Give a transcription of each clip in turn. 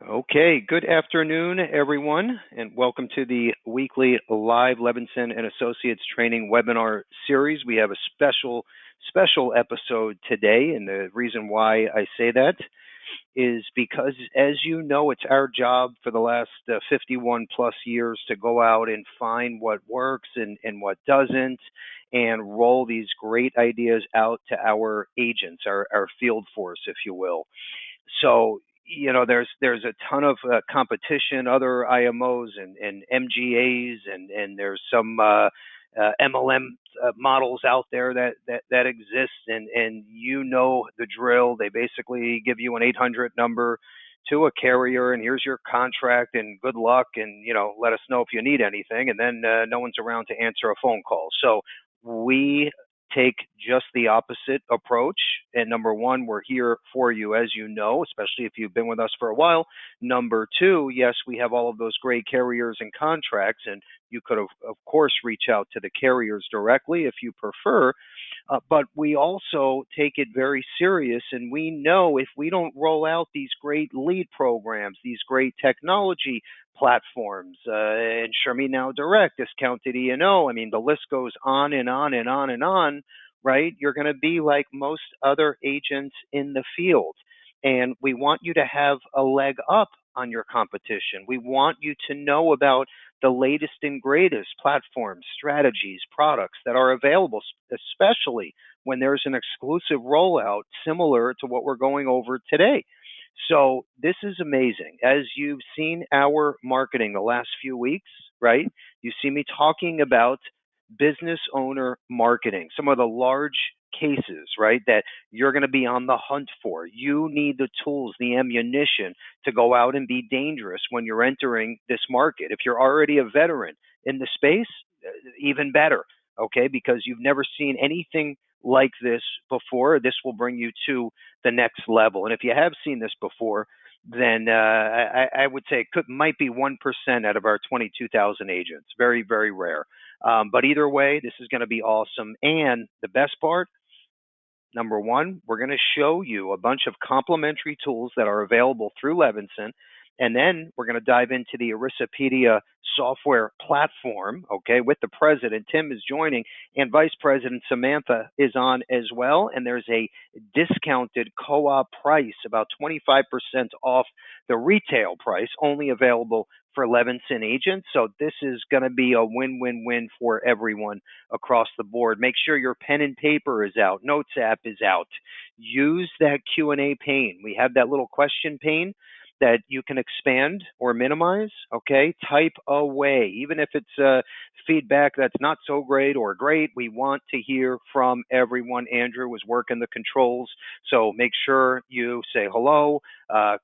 Okay, good afternoon, everyone, and welcome to the weekly live Levinson and Associates training webinar series. We have a special episode today, and the reason why I say that is because, as you know, it's our job for the last 51 plus years to go out and find what works and what doesn't, and roll these great ideas out to our agents, our field force, if you will. So, there's a ton of competition, other IMOs and MGAs, and there's some MLM models out there that exist, and you know the drill. They basically give you an 800 number to a carrier, and here's your contract, and good luck, and let us know if you need anything, and then no one's around to answer a phone call. So we take just the opposite approach. And number one, we're here for you, as you know, especially if you've been with us for a while. Number two, yes, we have all of those great carriers and contracts, and you could, of course, reach out to the carriers directly if you prefer. But we also take it very serious, and we know if we don't roll out these great lead programs, these great technology platforms, and Shermy Now Direct, Discounted E&O, I mean, the list goes on and on and on and on, right? You're going to be like most other agents in the field. And we want you to have a leg up on your competition. We want you to know about the latest and greatest platforms, strategies, products that are available, especially when there's an exclusive rollout similar to what we're going over today. So this is amazing. As you've seen our marketing the last few weeks, right? You see me talking about business owner marketing, some of the large cases, right, that you're going to be on the hunt for. You need the tools, the ammunition to go out and be dangerous when you're entering this market. If you're already a veteran in the space, even better, okay, because you've never seen anything like this before. This will bring you to the next level. And if you have seen this before, then I would say it might be 1% out of our 22,000 agents. Very, very rare. But either way, this is going to be awesome. And the best part, number one, we're going to show you a bunch of complimentary tools that are available through Levinson. And then we're going to dive into the Erisapedia software platform, okay, with the president. Tim is joining, and Vice President Samantha is on as well. And there's a discounted co-op price, about 25% off the retail price, only available for Levinson agents. So this is going to be a win-win-win for everyone across the board. Make sure your pen and paper is out. Notes app is out. Use that Q&A pane. We have that little question pane that you can expand or minimize, okay? Type away. Even if it's feedback that's not so great or great, we want to hear from everyone. Andrew was working the controls, so make sure you say hello,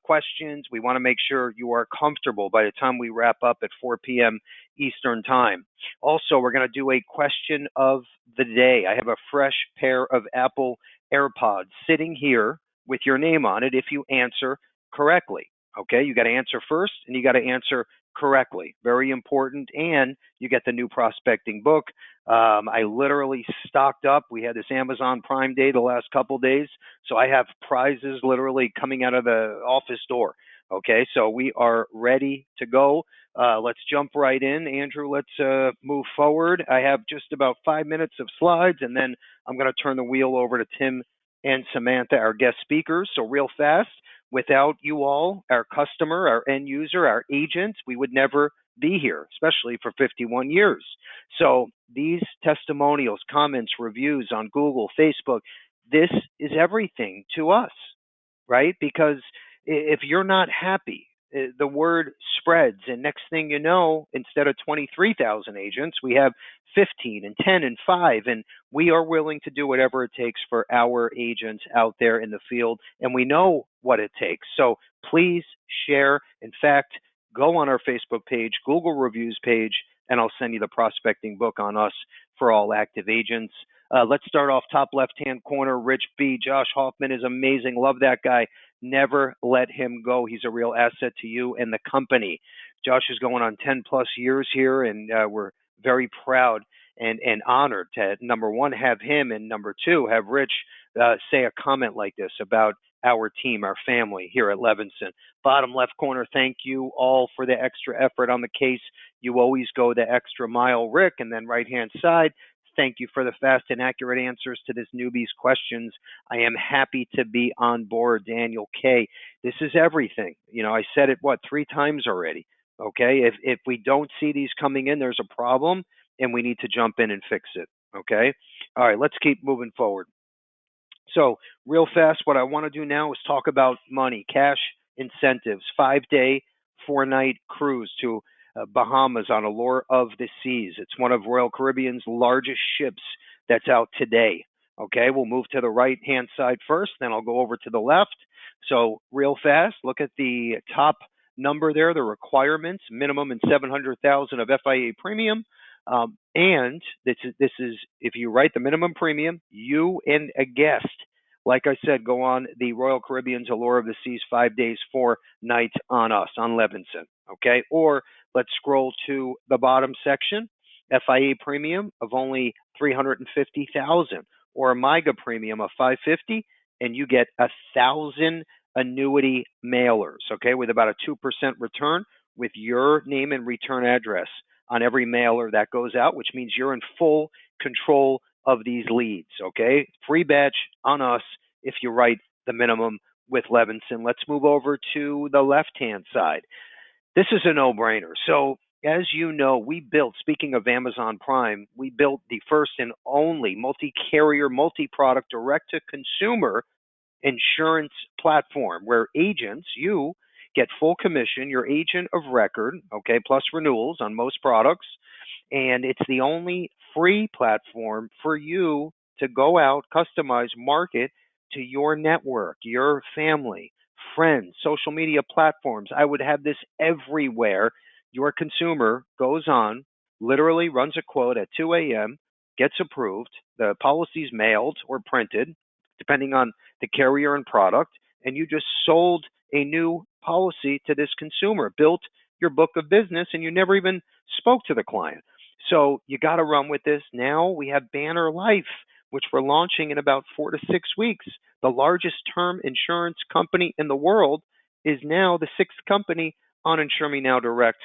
questions. We want to make sure you are comfortable by the time we wrap up at 4 p.m. Eastern Time. Also, we're going to do a question of the day. I have a fresh pair of Apple AirPods sitting here with your name on it if you answer correctly. Okay, you got to answer first, and you got to answer correctly. Very important. And you get the new prospecting book. I literally stocked up. We had this Amazon Prime Day the last couple days, so I have prizes literally coming out of the office door. Okay, so we are ready to go. Let's jump right in. Andrew, let's move forward. I have just about 5 minutes of slides, and then I'm going to turn the wheel over to Tim and Samantha, our guest speakers. So real fast, without you all, our customer, our end user, our agents, we would never be here, especially for 51 years. So these testimonials, comments, reviews on Google, Facebook, this is everything to us, right? Because if you're not happy, the word spreads, and next thing you know, instead of 23,000 agents, we have 15 and 10 and 5, and we are willing to do whatever it takes for our agents out there in the field, and we know what it takes. So please share. In fact, go on our Facebook page, Google reviews page, and I'll send you the prospecting book on us for all active agents. Let's start off top left-hand corner. Rich B. Josh Hoffman is amazing. Love that guy. Never let him go. He's a real asset to you and the company. Josh is going on 10 plus years here, and we're very proud and honored to, number one, have him, and number two, have Rich say a comment like this about our team, our family here at Levinson. Bottom left corner, thank you all for the extra effort on the case. You always go the extra mile, Rick. And then right hand side, thank you for the fast and accurate answers to this newbie's questions. I am happy to be on board, Daniel K. This is everything. I said it, 3 times already. Okay. If we don't see these coming in, there's a problem and we need to jump in and fix it. Okay. All right. Let's keep moving forward. So, real fast, what I want to do now is talk about money, cash incentives, 5-day, 4-night cruise to Bahamas on Allure of the Seas. It's one of Royal Caribbean's largest ships that's out today. Okay, we'll move to the right-hand side first, then I'll go over to the left. So, real fast, look at the top number there, the requirements, minimum and $700,000 of FIA premium. And this is if you write the minimum premium, you and a guest, like I said, go on the Royal Caribbean's Allure of the Seas 5 days, 4 nights on us, on Levinson. Okay, or let's scroll to the bottom section, FIA premium of only $350,000, or a MIGA premium of $550, and you get 1,000 annuity mailers. Okay, with about a 2% return with your name and return address on every mailer that goes out, which means you're in full control of these leads, okay? Free batch on us if you write the minimum with Levinson. Let's move over to the left-hand side. This is a no-brainer. So, as you know, speaking of Amazon Prime, we built the first and only multi-carrier, multi-product, direct-to-consumer insurance platform where agents, you get full commission, your agent of record, okay, plus renewals on most products. And it's the only free platform for you to go out, customize, market to your network, your family, friends, social media platforms. I would have this everywhere. Your consumer goes on, literally runs a quote at 2 a.m., gets approved, the policy's mailed or printed, depending on the carrier and product, and you just sold a new policy to this consumer, built your book of business, and you never even spoke to the client. So you got to run with this. Now we have Banner Life, which we're launching in about 4 to 6 weeks. The largest term insurance company in the world is now the 6th company on Insure Me Now Direct.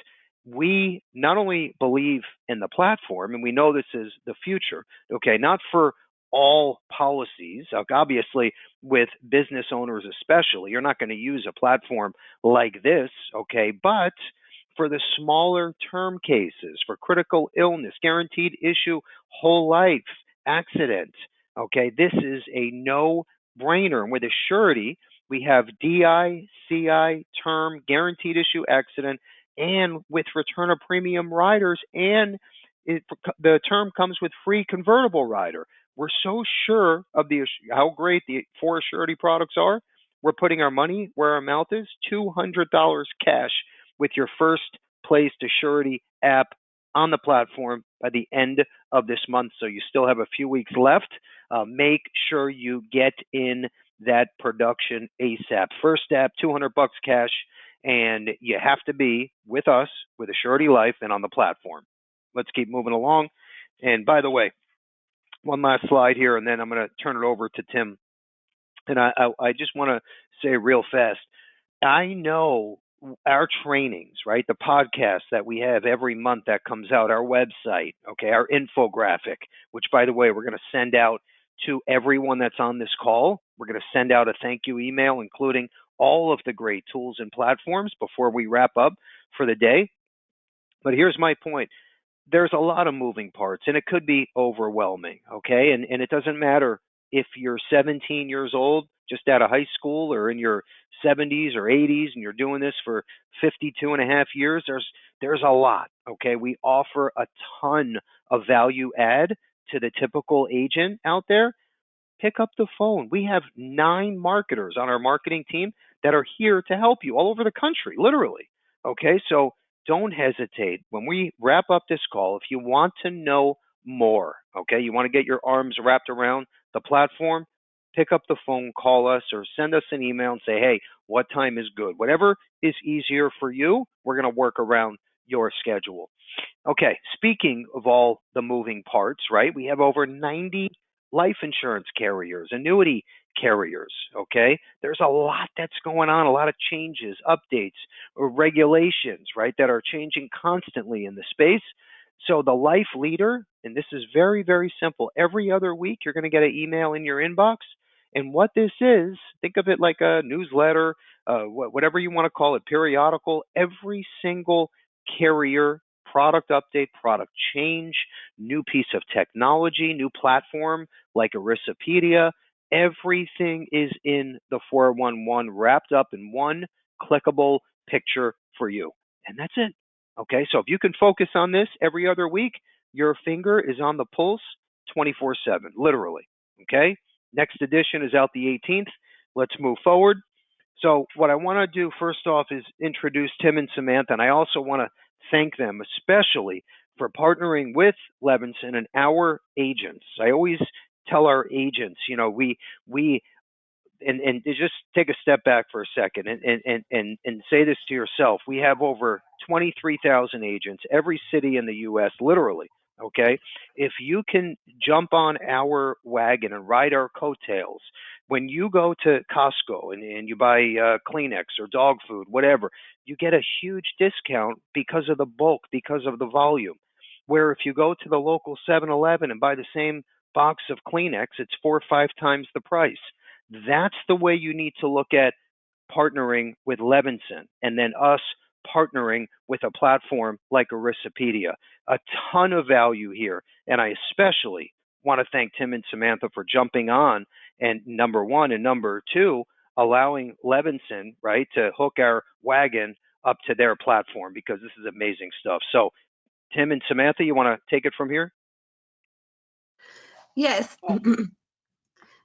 We not only believe in the platform, and we know this is the future, okay, not for all policies, obviously with business owners especially, you're not going to use a platform like this, okay, but for the smaller term cases, for critical illness, guaranteed issue, whole life, accident, okay, this is a no-brainer. And with a surety, we have DI, CI, term, guaranteed issue, accident, and with return of premium riders, and the term comes with free convertible rider. We're so sure of how great the 4 surety products are. We're putting our money where our mouth is, $200 cash with your first placed surety app on the platform by the end of this month. So you still have a few weeks left. Make sure you get in that production ASAP. First app, $200 cash, and you have to be with us, with Surety Life, and on the platform. Let's keep moving along. And by the way, one last slide here, and then I'm going to turn it over to Tim. And I just want to say real fast, I know our trainings, right, the podcast that we have every month that comes out, our website, okay, our infographic, which, by the way, we're going to send out to everyone that's on this call. We're going to send out a thank you email, including all of the great tools and platforms before we wrap up for the day. But here's my point. There's a lot of moving parts, and it could be overwhelming, okay? And it doesn't matter if you're 17 years old, just out of high school, or in your 70s or 80s, and you're doing this for 52 and a half years. There's a lot, okay? We offer a ton of value add to the typical agent out there. Pick up the phone. We have 9 marketers on our marketing team that are here to help you all over the country, literally, okay? So don't hesitate. When we wrap up this call, if you want to know more, okay, you want to get your arms wrapped around the platform, pick up the phone, call us, or send us an email and say, hey, what time is good? Whatever is easier for you, we're going to work around your schedule. Okay, speaking of all the moving parts, right, we have over 90 life insurance carriers, annuity carriers, okay? There's a lot that's going on, a lot of changes, updates, or regulations, right, that are changing constantly in the space. So the life leader, and this is very, very simple, every other week you're going to get an email in your inbox. And what this is, think of it like a newsletter, whatever you want to call it, periodical. Every single carrier product update, product change, new piece of technology, new platform like Erisapedia, everything is in the 411 wrapped up in one clickable picture for you. And that's it. Okay, so if you can focus on this every other week, your finger is on the pulse 24/7, literally. Okay, next edition is out the 18th. Let's move forward. So what I want to do first off is introduce Tim and Samantha, and I also want to thank them especially for partnering with Levinson and our agents. I always tell our agents, we and just take a step back for a second and say this to yourself. We have over 23,000 agents, every city in the U.S., literally. Okay, if you can jump on our wagon and ride our coattails, when you go to Costco and you buy Kleenex or dog food, whatever, you get a huge discount because of the bulk, because of the volume. Where if you go to the local 7-Eleven and buy the same box of Kleenex, it's 4 or 5 times the price. That's the way you need to look at partnering with Levinson, and then us partnering with a platform like Erisapedia. A ton of value here, and I especially want to thank Tim and Samantha for jumping on, and number one, and number two, allowing Levinson, right, to hook our wagon up to their platform, because this is amazing stuff. So Tim and Samantha, you want to take it from here? Yes.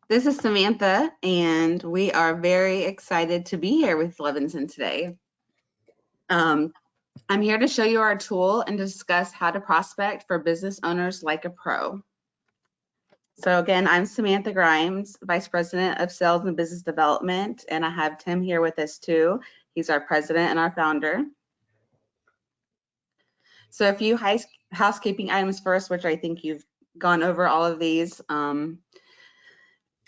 This is Samantha, and we are very excited to be here with Levinson today. I'm here to show you our tool and discuss how to prospect for business owners like a pro. So again, I'm Samantha Grimes, Vice President of Sales and Business Development, and I have Tim here with us too. He's our president and our founder. So a few housekeeping items first, which I think you've gone over all of these.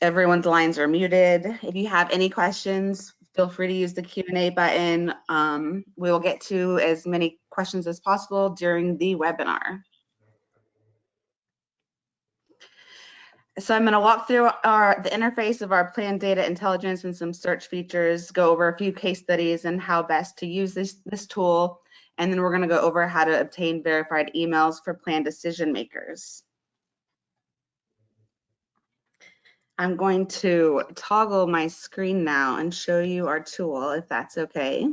Everyone's lines are muted. If you have any questions, feel free to use the Q&A button. We will get to as many questions as possible during the webinar. So I'm going to walk through the interface of our plan data intelligence and some search features, go over a few case studies and how best to use this tool, and then we're going to go over how to obtain verified emails for plan decision makers. I'm going to toggle my screen now and show you our tool, if that's okay.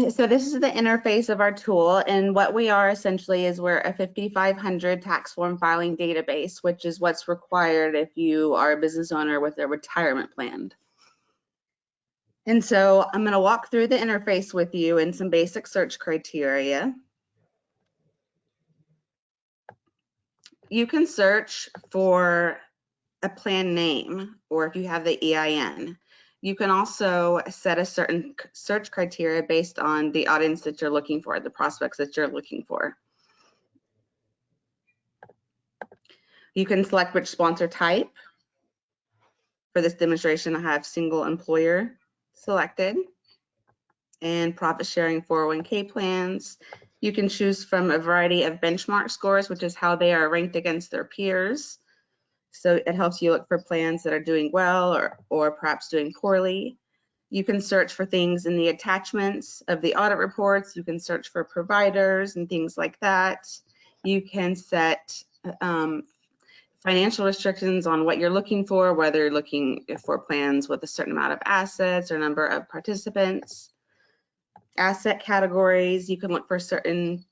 So this is the interface of our tool, and what we are essentially is we're a 5,500 tax form filing database, which is what's required if you are a business owner with a retirement plan. And so I'm going to walk through the interface with you and some basic search criteria. You can search for a plan name, or if you have the EIN. You can also set a certain search criteria based on the audience that you're looking for, the prospects that you're looking for. You can select which sponsor type. For this demonstration, I have single employer selected, and profit sharing 401k plans. You can choose from a variety of benchmark scores, which is how they are ranked against their peers. So it helps you look for plans that are doing well or perhaps doing poorly. You can search for things in the attachments of the audit reports. You can search for providers and things like that. You can set financial restrictions on what you're looking for, whether you're looking for plans with a certain amount of assets or number of participants. Asset categories, you can look for certain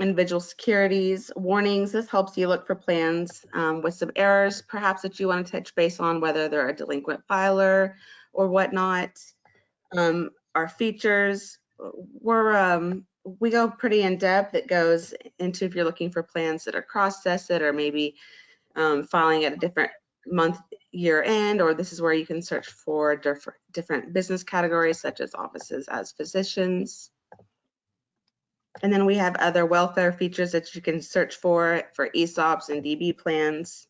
individual securities. Warnings, this helps you look for plans with some errors, perhaps that you want to touch base on, whether they're a delinquent filer or whatnot. Our features, we go pretty in depth. It goes into if you're looking for plans that are cross-tested or maybe filing at a different month, year end, or this is where you can search for different business categories such as offices as physicians. And then we have other welfare features that you can search for ESOPs and DB plans.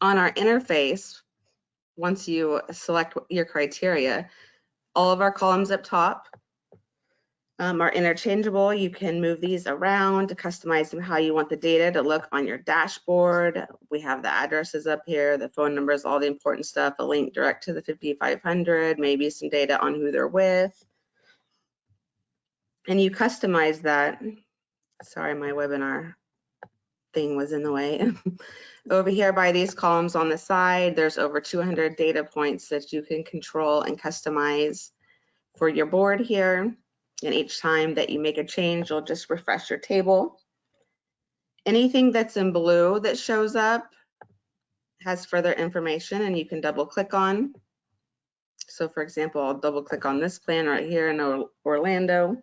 On our interface, once you select your criteria, all of our columns up top are interchangeable. You can move these around to customize them how you want the data to look on your dashboard. We have the addresses up here, the phone numbers, all the important stuff, a link direct to the 5500, maybe some data on who they're with. And you customize that. Sorry, my webinar thing was in the way. Over here by these columns on the side, there's over 200 data points that you can control and customize for your board here. And each time that you make a change, you'll just refresh your table. Anything that's in blue that shows up has further information and you can double click on. So for example, I'll double click on this plan right here in Orlando.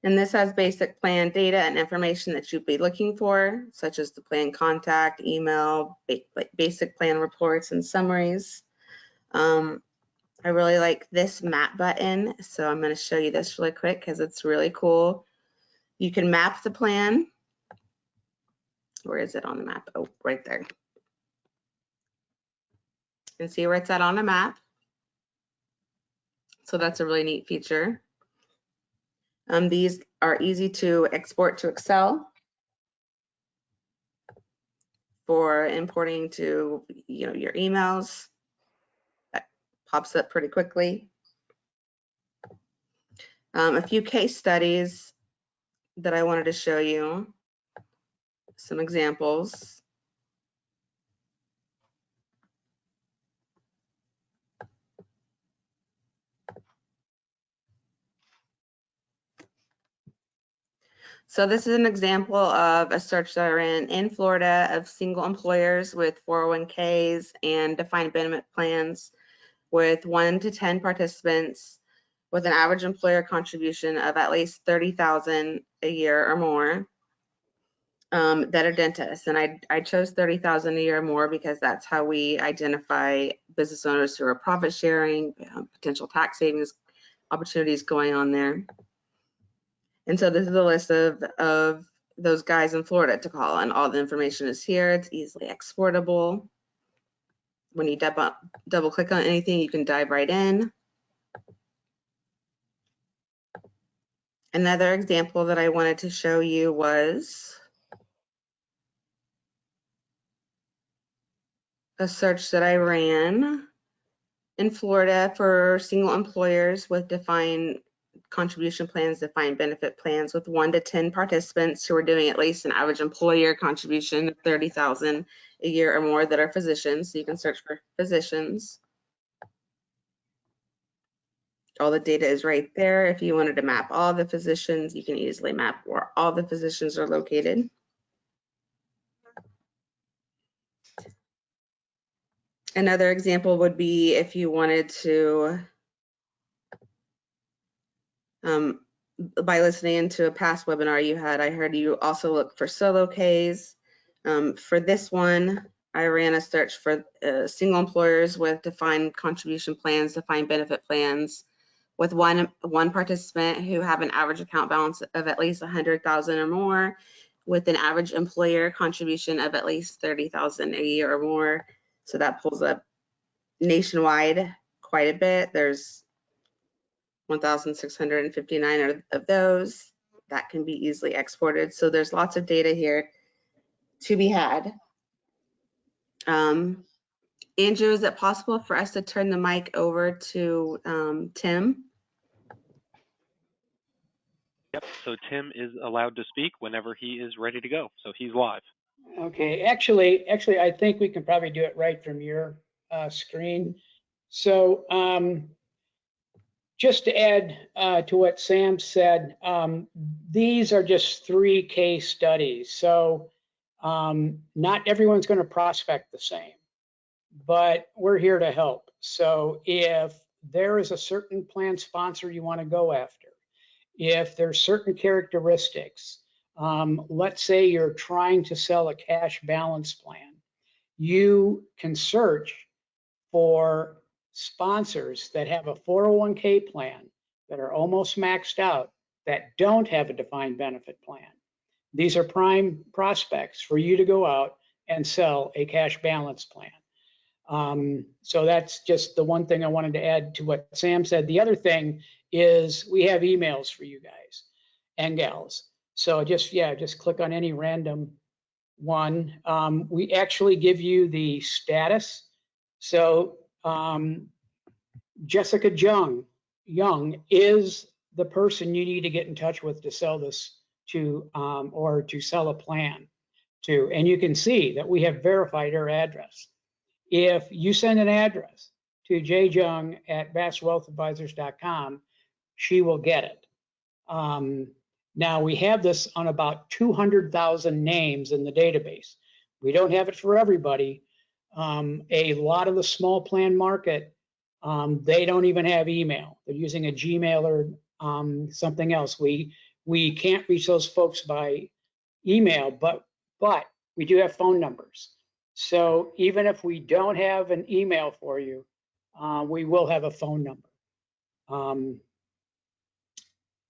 And this has basic plan data and information that you'd be looking for, such as the plan contact, email, basic plan reports and summaries. I really like this map button, so I'm going to show you this really quick because it's really cool. You can map the plan. Where is it on the map? Oh, right there. And see where it's at on the map. So that's a really neat feature. These are easy to export to Excel for importing to your emails. That pops up pretty quickly. A few case studies that I wanted to show you, some examples. So this is an example of a search that I ran in Florida of single employers with 401ks and defined benefit plans with 1 to 10 participants with an average employer contribution of at least $30,000 a year or more that are dentists. And I chose $30,000 a year or more because that's how we identify business owners who are profit sharing, potential tax savings opportunities going on there. And so this is a list of those guys in Florida to call, and all the information is here. It's easily exportable. When you double click on anything, you can dive right in. Another example that I wanted to show you was a search that I ran in Florida for single employers with defined contribution plans, defined benefit plans with 1 to 10 participants who are doing at least an average employer contribution of $30,000 a year or more that are physicians. So you can search for physicians. All the data is right there. If you wanted to map all the physicians, you can easily map where all the physicians are located. Another example would be if you wanted to, by listening to a past webinar you had, I heard you also look for solo Ks. For this one, I ran a search for single employers with defined contribution plans, defined benefit plans, with one participant who have an average account balance of at least $100,000 or more, with an average employer contribution of at least $30,000 a year or more. So that pulls up nationwide quite a bit. There's 1,659 of those that can be easily exported. So there's lots of data here to be had. Andrew, is it possible for us to turn the mic over to Tim? Yep, so Tim is allowed to speak whenever he is ready to go. So he's live. Okay, actually, I think we can probably do it right from your screen. So just to add to what Sam said, these are just 3 case studies. So not everyone's going to prospect the same, but we're here to help. So if there is a certain plan sponsor you want to go after, if there's certain characteristics, let's say you're trying to sell a cash balance plan, you can search for sponsors that have a 401k plan that are almost maxed out that don't have a defined benefit plan. These are prime prospects for you to go out and sell a cash balance plan. So that's just the one thing I wanted to add to what Sam said. The other thing is we have emails for you guys and gals. So just click on any random one. We actually give you the status. So Jessica Young is the person you need to get in touch with to sell this to, or to sell a plan to. And you can see that we have verified her address. If you send an address to jjung@vastwealthadvisors.com, she will get it. Now we have this on about 200,000 names in the database. We don't have it for everybody. A lot of the small plan market, they don't even have email. They're using a Gmail or something else. We can't reach those folks by email, but we do have phone numbers. So even if we don't have an email for you, we will have a phone number.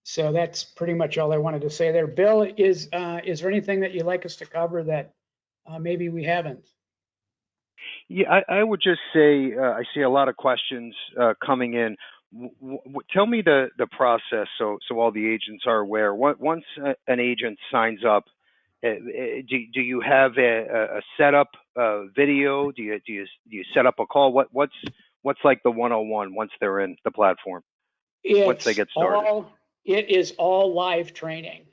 So that's pretty much all I wanted to say there. Bill, is there anything that you'd like us to cover that maybe we haven't? Yeah, I would just say I see a lot of questions coming in. Tell me the process so all the agents are aware. Once an agent signs up, do you have a setup video? Do you set up a call? What's like the 101 once they're in the platform? Once they get started? It is all live training.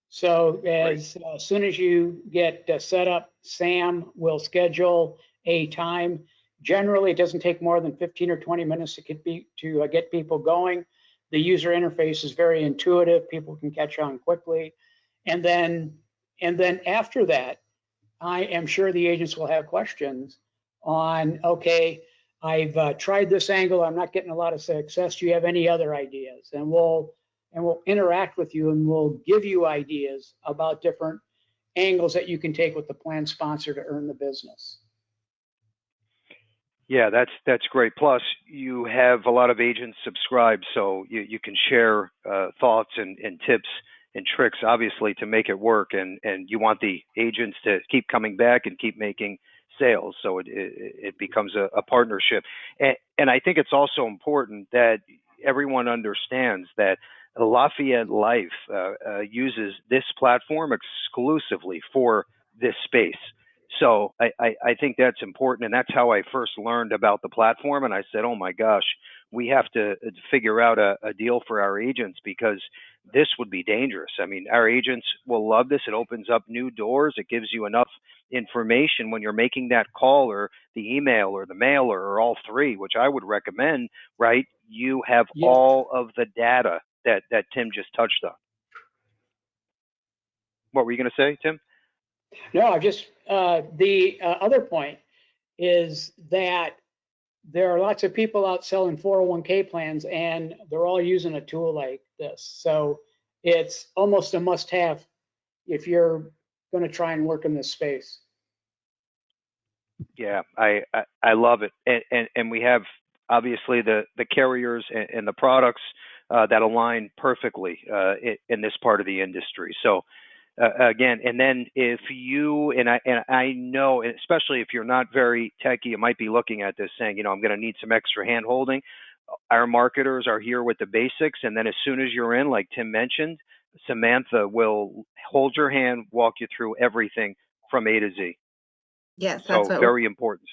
So as soon as you get set up, Sam will schedule a time. Generally, it doesn't take more than 15 or 20 minutes to get people going. The user interface is very intuitive. People can catch on quickly. And then after that, I am sure the agents will have questions on, okay, I've tried this angle. I'm not getting a lot of success. Do you have any other ideas? And we'll interact with you, and we'll give you ideas about different angles that you can take with the plan sponsor to earn the business. Yeah, that's great. Plus, you have a lot of agents subscribed, so you can share thoughts and tips and tricks, obviously, to make it work. And you want the agents to keep coming back and keep making sales, so it becomes a partnership. And I think it's also important that everyone understands that Lafayette Life uses this platform exclusively for this space. So I think that's important, and that's how I first learned about the platform. And I said, oh my gosh, we have to figure out a deal for our agents, because this would be dangerous. I mean, our agents will love this. It opens up new doors. It gives you enough information when you're making that call or the email or the mailer or all three, which I would recommend, right? You have all of the data that Tim just touched on. What were you going to say, Tim? No, just the other point is that there are lots of people out selling 401k plans, and they're all using a tool like this. So it's almost a must-have if you're going to try and work in this space. Yeah, I love it, and we have obviously the carriers and the products that align perfectly in this part of the industry. So again, and then if you and I know, especially if you're not very techy, you might be looking at this saying, I'm going to need some extra hand holding. Our marketers are here with the basics, and then as soon as you're in, like Tim mentioned, Samantha will hold your hand, walk you through everything from A to Z. Yes, that's so very important.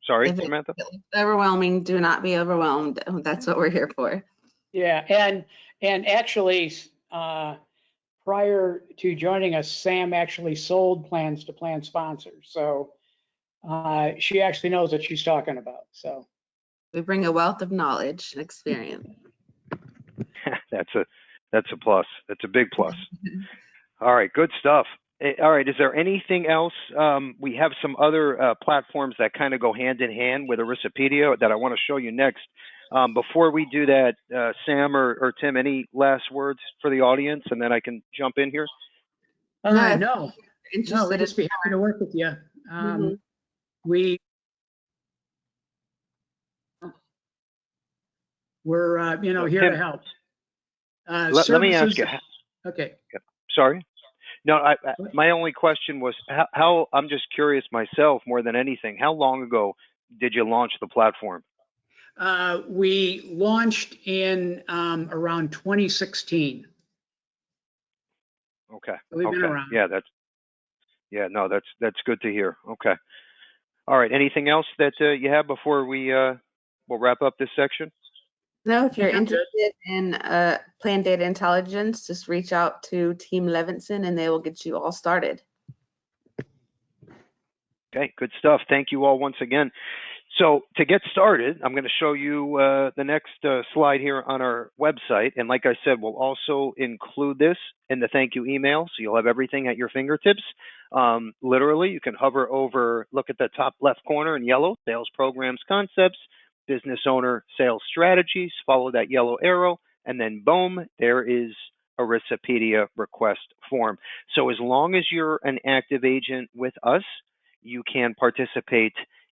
Sorry, Samantha? Overwhelming, do not be overwhelmed. That's what we're here for. Yeah, and actually, prior to joining us, Sam actually sold plans to plan sponsors. So she actually knows what she's talking about. So we bring a wealth of knowledge and experience. That's a plus. That's a big plus. All right, good stuff. All right, is there anything else? We have some other platforms that kind of go hand in hand with Erisapedia that I want to show you next. Before we do that, Sam or Tim, any last words for the audience, and then I can jump in here? No, we'd just be happy to work with you. We're, So, here Tim, to help. let me ask Services. you. Okay. Sorry. No, my only question was how. I'm just curious myself more than anything. How long ago did you launch the platform? We launched in around 2016. Okay. So we've been Okay. around. No, that's good to hear. Okay. All right. Anything else that you have before we'll wrap up this section? No, if you're Yeah, good. interested in planned data intelligence, just reach out to Team Levinson and they will get you all started. Okay. Good stuff. Thank you all once again. So to get started, I'm going to show you the next slide here on our website. And like I said, we'll also include this in the thank you email. So you'll have everything at your fingertips. Literally, you can hover over, look at the top left corner in yellow, sales programs, concepts, business owner, sales strategies, follow that yellow arrow, and then boom, there is Erisapedia request form. So as long as you're an active agent with us, you can participate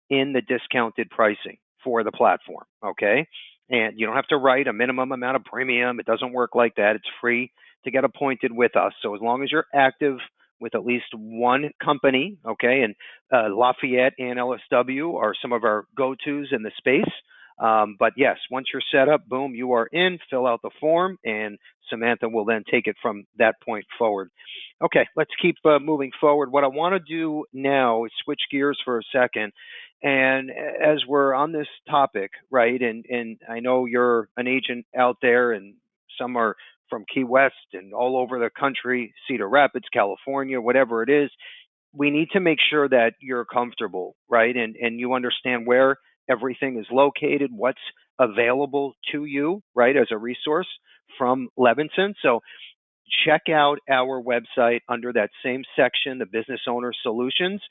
in the discounted pricing for the platform, okay? And you don't have to write a minimum amount of premium. It doesn't work like that. It's free to get appointed with us. So as long as you're active with at least one company, okay, and Lafayette and LSW are some of our go-tos in the space. But yes, once you're set up, boom, you are in, fill out the form, and Samantha will then take it from that point forward. Okay, let's keep moving forward. What I want to do now is switch gears for a second. And as we're on this topic, right, and I know you're an agent out there, and some are from Key West and all over the country, Cedar Rapids, California, whatever it is, we need to make sure that you're comfortable, right, and you understand where everything is located, what's available to you, right, as a resource from Levinson. So check out our website under that same section, the Business Owner Solutions.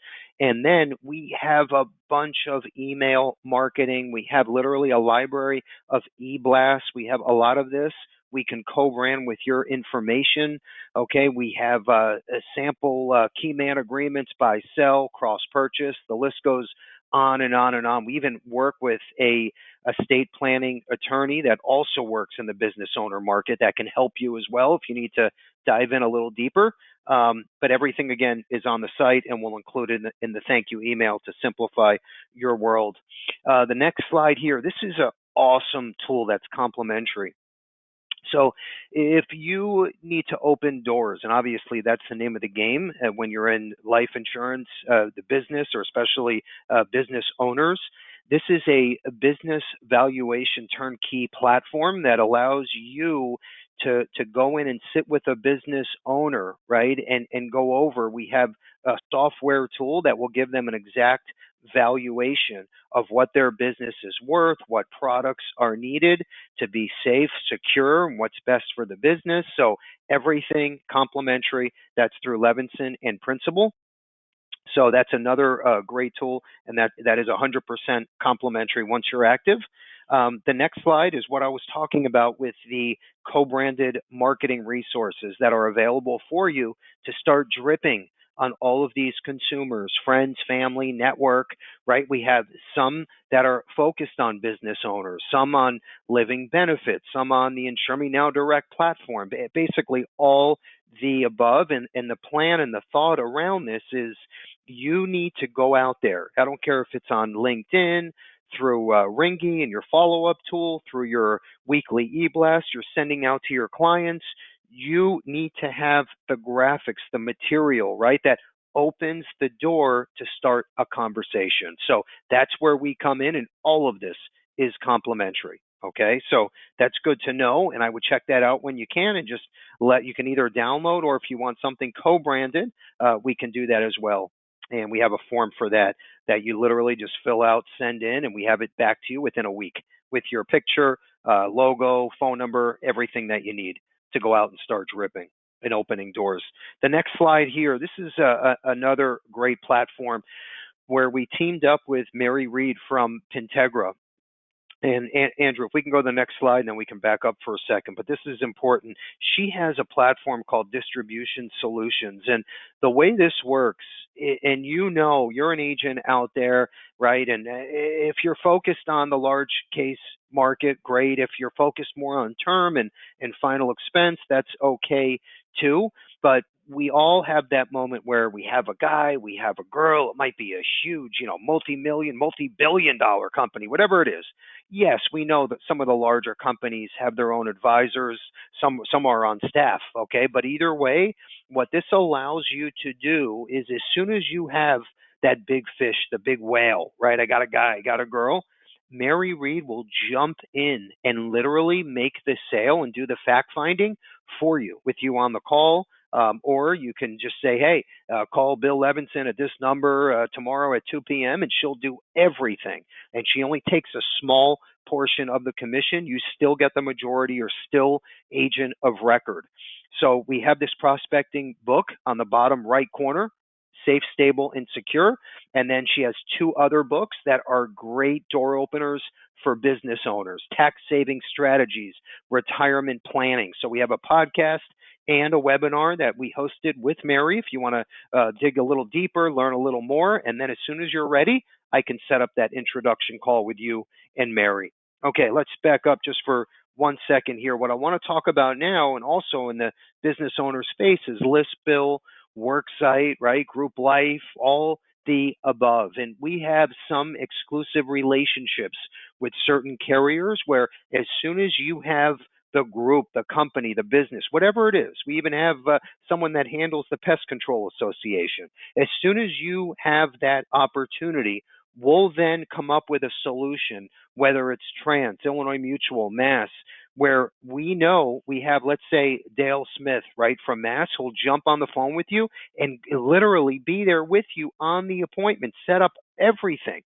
And then we have a bunch of email marketing. We have literally a library of e-blasts. We have a lot of this. We can co-brand with your information. Okay, we have a sample key man agreements, buy, sell, cross purchase. The list goes on and on and on. We even work with a estate planning attorney that also works in the business owner market that can help you as well if you need to dive in a little deeper. But everything, again, is on the site, and we'll include it in the thank you email to simplify your world. The next slide here, this is an awesome tool that's complimentary. So if you need to open doors, and obviously that's the name of the game when you're in life insurance, the business, or especially business owners, this is a business valuation turnkey platform that allows you to go in and sit with a business owner, right, and go over. We have a software tool that will give them an exact valuation of what their business is worth, what products are needed to be safe, secure, and what's best for the business. So everything complimentary. That's through Levinson and Principal. So that's another great tool, and that is 100% complimentary once you're active. The next slide is what I was talking about with the co-branded marketing resources that are available for you to start dripping on all of these consumers, friends, family, network, right? We have some that are focused on business owners, some on living benefits, some on the Insure Me Now Direct platform, basically all the above. And the plan and the thought around this is you need to go out there. I don't care if it's on LinkedIn, through Ringy and your follow-up tool, through your weekly e-blast you're sending out to your clients. You need to have the graphics, the material, right, that opens the door to start a conversation. So that's where we come in, and all of this is complimentary. Okay, so that's good to know, and I would check that out when you can, and just you can either download, or if you want something co-branded, we can do that as well. And we have a form for that you literally just fill out, send in, and we have it back to you within a week with your picture, logo, phone number, everything that you need to go out and start dripping and opening doors. The next slide here, this is another great platform where we teamed up with Mary Reed from Pintegra. And Andrew, if we can go to the next slide, and then we can back up for a second. But this is important. She has a platform called Distribution Solutions. And the way this works, and you're an agent out there, right? And if you're focused on the large case market, great. If you're focused more on term and final expense, that's okay too. But we all have that moment where we have a guy, we have a girl, it might be a huge, multi-million, multi-billion dollar company, whatever it is. Yes, we know that some of the larger companies have their own advisors, some are on staff, okay? But either way, what this allows you to do is as soon as you have that big fish, the big whale, right? I got a guy, I got a girl. Mary Reed will jump in and literally make the sale and do the fact finding for you with you on the call. Or you can just say, hey, call Bill Levinson at this number tomorrow at 2 p.m. and she'll do everything. And she only takes a small portion of the commission. You still get the majority. You're still agent of record. So we have this prospecting book on the bottom right corner, Safe, Stable, and Secure. And then she has 2 other books that are great door openers for business owners, tax saving strategies, retirement planning. So we have a podcast and a webinar that we hosted with Mary if you want to dig a little deeper, learn a little more. And then as soon as you're ready, I can set up that introduction call with you and Mary. Okay, let's back up just for 1 second here. What I want to talk about now, and also in the business owner space, is list bill, worksite, right? Group life, all the above. And we have some exclusive relationships with certain carriers where as soon as you have the group, the company, the business, whatever it is. We even have someone that handles the Pest Control Association. As soon as you have that opportunity, we'll then come up with a solution, whether it's Trans, Illinois Mutual, Mass, where we know we have, let's say, Dale Smith, right, from Mass, who'll jump on the phone with you and literally be there with you on the appointment, set up everything.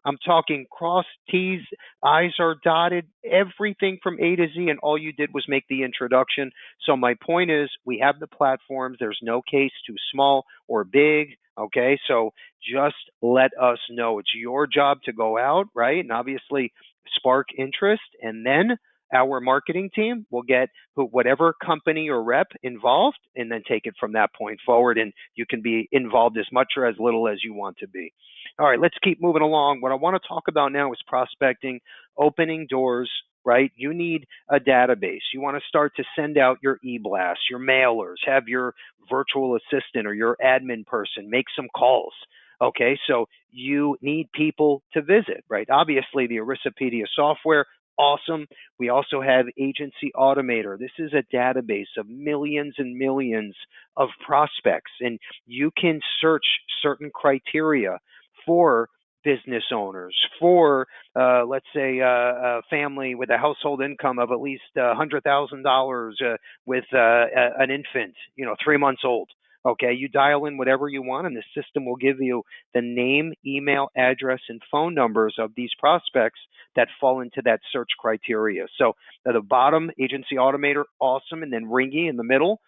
I'm talking cross T's, I's are dotted, everything from A to Z, and all you did was make the introduction. So my point is, we have the platforms. There's no case too small or big, okay? So just let us know. It's your job to go out, right? And obviously spark interest, and then our marketing team will get whatever company or rep involved and then take it from that point forward. And you can be involved as much or as little as you want to be. All right, let's keep moving along. What I want to talk about now is prospecting, opening doors, right? You need a database. You want to start to send out your e-blasts, your mailers, have your virtual assistant or your admin person make some calls. Okay, so you need people to visit, right? Obviously, the Erisapedia software, awesome. We also have Agency Automator. This is a database of millions and millions of prospects, and you can search certain criteria for business owners, for let's say a family with a household income of at least $100,000 with an infant, 3 months old. Okay, you dial in whatever you want, and the system will give you the name, email, address, and phone numbers of these prospects that fall into that search criteria. So at the bottom, Agency Automator, awesome, and then Ringy in the middle.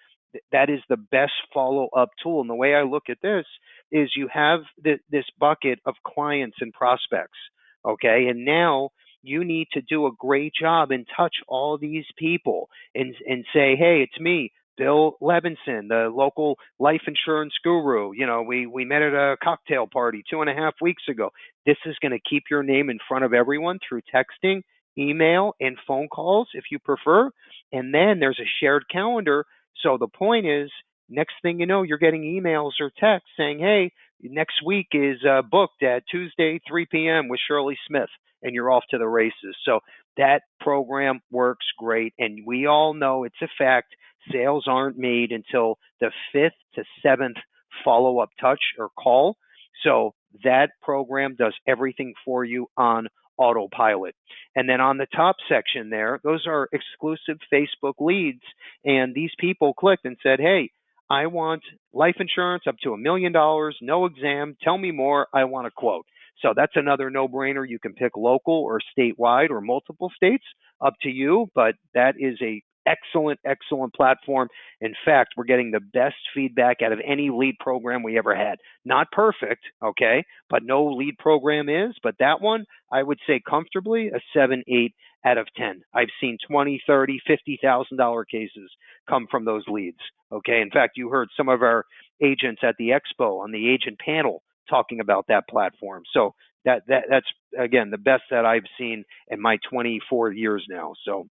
That is the best follow-up tool. And the way I look at this is you have this bucket of clients and prospects, okay? And now you need to do a great job and touch all these people and say, hey, it's me, Bill Levinson, the local life insurance guru. We met at a cocktail party 2.5 weeks ago. This is going to keep your name in front of everyone through texting, email, and phone calls if you prefer. And then there's a shared calendar. So the point is, next thing you know, you're getting emails or texts saying, hey, next week is booked at Tuesday, 3 p.m. with Shirley Smith, and you're off to the races. So that program works great. And we all know it's a fact. Sales aren't made until the 5th to 7th follow-up touch or call. So that program does everything for you on autopilot. And then on the top section there, those are exclusive Facebook leads. And these people clicked and said, hey, I want life insurance up to $1 million, no exam. Tell me more. I want a quote. So that's another no-brainer. You can pick local or statewide or multiple states, up to you. But that is a excellent, excellent platform. In fact, we're getting the best feedback out of any lead program we ever had. Not perfect, okay, but no lead program is. But that one, I would say comfortably a 7, 8 out of 10. I've seen 20, 30, $50,000 cases come from those leads. Okay. In fact, you heard some of our agents at the expo on the agent panel talking about that platform. So that's again the best that I've seen in my 24 years now. So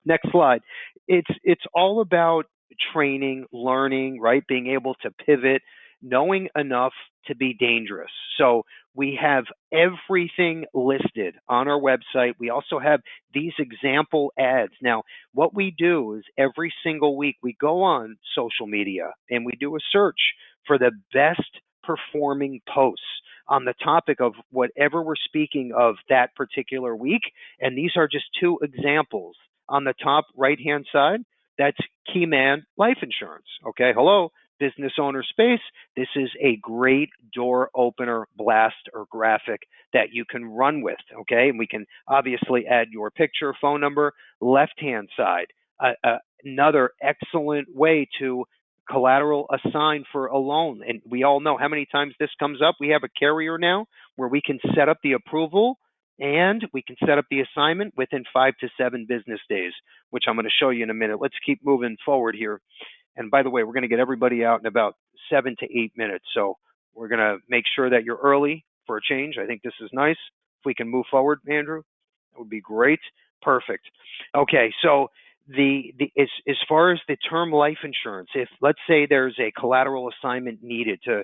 next slide. It's all about training, learning, right? Being able to pivot, knowing enough to be dangerous. So we have everything listed on our website. We also have these example ads. Now, what we do is every single week we go on social media and we do a search for the best performing posts on the topic of whatever we're speaking of that particular week. And these are just two examples. On the top right-hand side, that's Keyman Life Insurance. Okay, hello, business owner space. This is a great door opener blast or graphic that you can run with. Okay, and we can obviously add your picture, phone number. Left-hand side, another excellent way to collateral assign for a loan. And we all know how many times this comes up. We have a carrier now where we can set up the approval and we can set up the assignment within 5 to 7 business days, which I'm going to show you in a minute. Let's keep moving forward here. And by the way, we're going to get everybody out in about 7 to 8 minutes. So we're going to make sure that you're early for a change. I think this is nice. If we can move forward, Andrew, that would be great. Perfect. Okay, so as far as the term life insurance, if let's say there's a collateral assignment needed to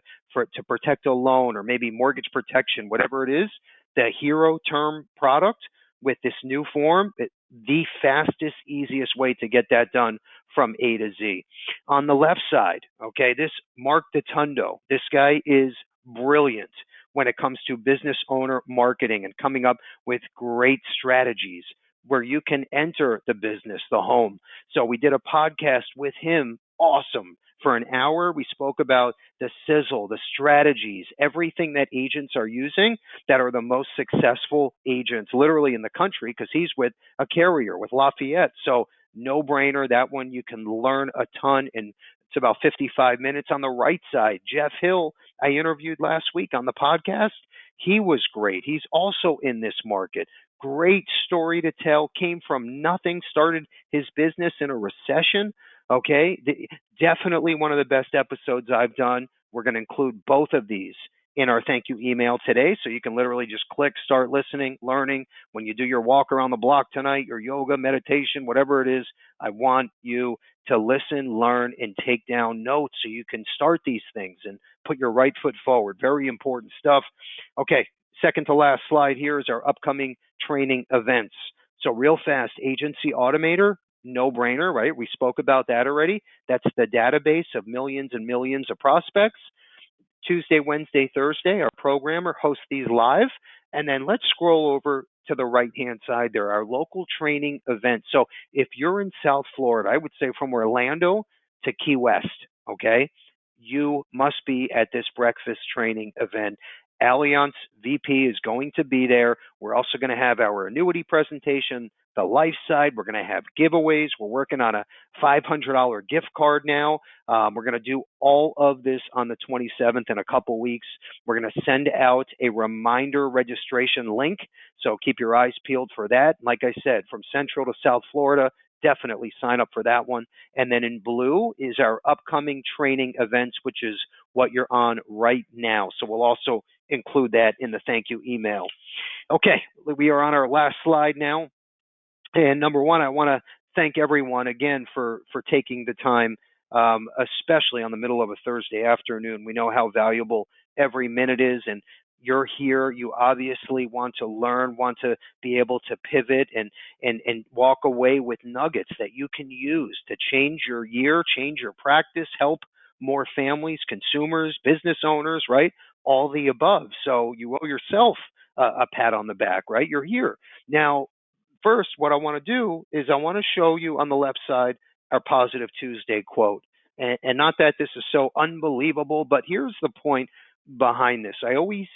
protect a loan or maybe mortgage protection, whatever it is, the Hero Term product with this new form, the fastest, easiest way to get that done from A to Z. On the left side, okay, this Mark Ditundo, this guy is brilliant when it comes to business owner marketing and coming up with great strategies where you can enter the business, the home. So we did a podcast with him, awesome. For an hour, we spoke about the sizzle, the strategies, everything that agents are using that are the most successful agents literally in the country, because he's with a carrier, with Lafayette. So no brainer, that one you can learn a ton in. It's about 55 minutes. On the right side, Jeff Hill, I interviewed last week on the podcast. He was great. He's also in this market. Great story to tell. Came from nothing, started his business in a recession. Okay, definitely one of the best episodes I've done. We're going to include both of these in our thank you email today. So you can literally just click, start listening, learning. When you do your walk around the block tonight, your yoga, meditation, whatever it is, I want you to listen, learn, and take down notes so you can start these things and put your right foot forward. Very important stuff. Okay, second to last slide here is our upcoming training events. So real fast, Agency Automator, no brainer, right? We spoke about that already. That's the database of millions and millions of prospects. Tuesday, Wednesday, Thursday, our programmer hosts these live. And then let's scroll over to the right-hand side. There are local training events. So if you're in South Florida, I would say from Orlando to Key West, okay, you must be at this breakfast training event. Allianz VP is going to be there. We're also going to have our annuity presentation, the life side. We're going to have giveaways. We're working on a $500 gift card now. We're going to do all of this on the 27th in a couple weeks. We're going to send out a reminder registration link. So keep your eyes peeled for that. Like I said, from Central to South Florida, definitely sign up for that one. And then in blue is our upcoming training events, which is what you're on right now. So we'll also include that in the thank you email. Okay, we are on our last slide now. And number one, I want to thank everyone again for taking the time, especially on the middle of a Thursday afternoon. We know how valuable every minute is, and you're here. You obviously want to learn, want to be able to pivot and walk away with nuggets that you can use to change your year, change your practice, help more families, consumers, business owners, right? All the above. So you owe yourself a pat on the back, right? You're here. Now, first, what I want to do is I want to show you on the left side our Positive Tuesday quote. And not that this is so unbelievable, but here's the point behind this. I always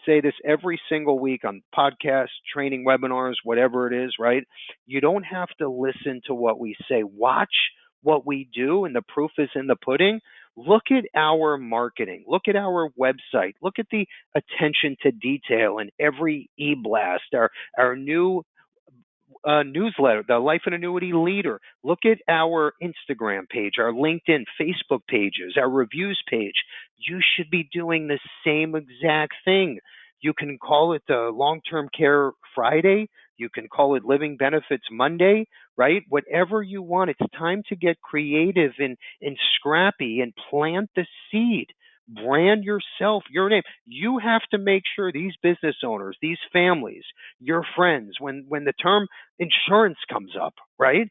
say this every single week on podcasts, training webinars, whatever it is, right? You don't have to listen to what we say. Watch what we do, and the proof is in the pudding. Look at our marketing. Look at our website. Look at the attention to detail in every e-blast, our new newsletter, the Life and Annuity Leader. Look at our Instagram page, our LinkedIn, Facebook pages, our reviews page. You should be doing the same exact thing. You can call it Long-Term Care Friday. You can call it Living Benefits Monday, right? Whatever you want. It's time to get creative and scrappy and plant the seed. Brand yourself, your name. You have to make sure these business owners, these families, your friends, when the term insurance comes up, right?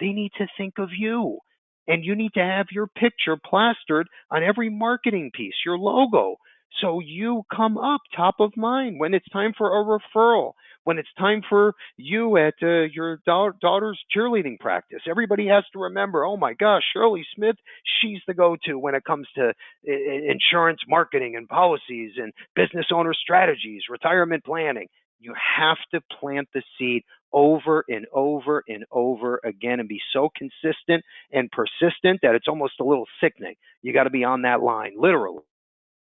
They need to think of you. And you need to have your picture plastered on every marketing piece, your logo. So you come up top of mind when it's time for a referral, when it's time for you at your daughter's cheerleading practice. Everybody has to remember, oh my gosh, Shirley Smith, she's the go-to when it comes to insurance marketing and policies and business owner strategies, retirement planning. You have to plant the seed over and over and over again and be so consistent and persistent that it's almost a little sickening. You got to be on that line, literally,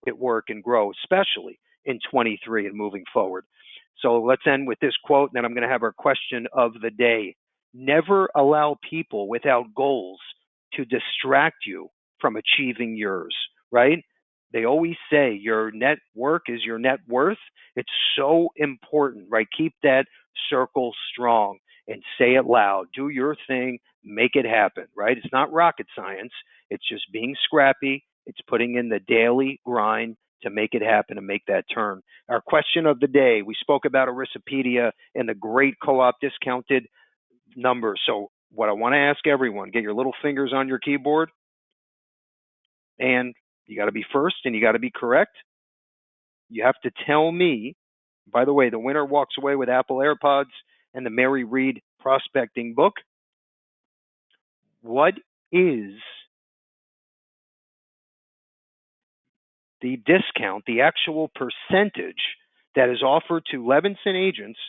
at work and grow, especially in 23 and moving forward. So let's end with this quote, and then I'm going to have our question of the day. Never allow people without goals to distract you from achieving yours, right? They always say your net work is your net worth. It's so important, right? Keep that circle strong and say it loud. Do your thing, make it happen, right? It's not rocket science. It's just being scrappy. It's putting in the daily grind to make it happen and make that turn. Our question of the day, we spoke about Erisapedia and the great co-op discounted numbers. So what I want to ask everyone, get your little fingers on your keyboard, and you got to be first and you got to be correct. You have to tell me, by the way, the winner walks away with Apple AirPods and the Mary Reed prospecting book. What is the discount, the actual percentage that is offered to Levinson agents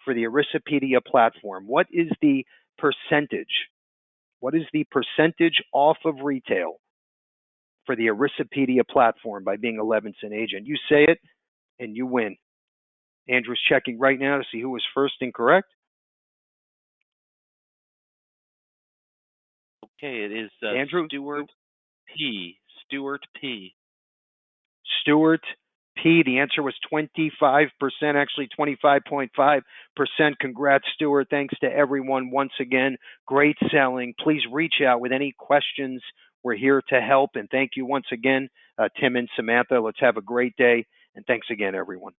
for the Erisapedia platform? What is the percentage? What is the percentage off of retail for the Erisapedia platform by being a Levinson agent? You say it and you win. Andrew's checking right now to see who was first and correct. Okay, it is Andrew? Stuart P. Stuart P. Stuart P. The answer was 25%, actually 25.5%. Congrats, Stuart. Thanks to everyone once again. Great selling. Please reach out with any questions. We're here to help. And thank you once again, Tim and Samantha. Let's have a great day. And thanks again, everyone.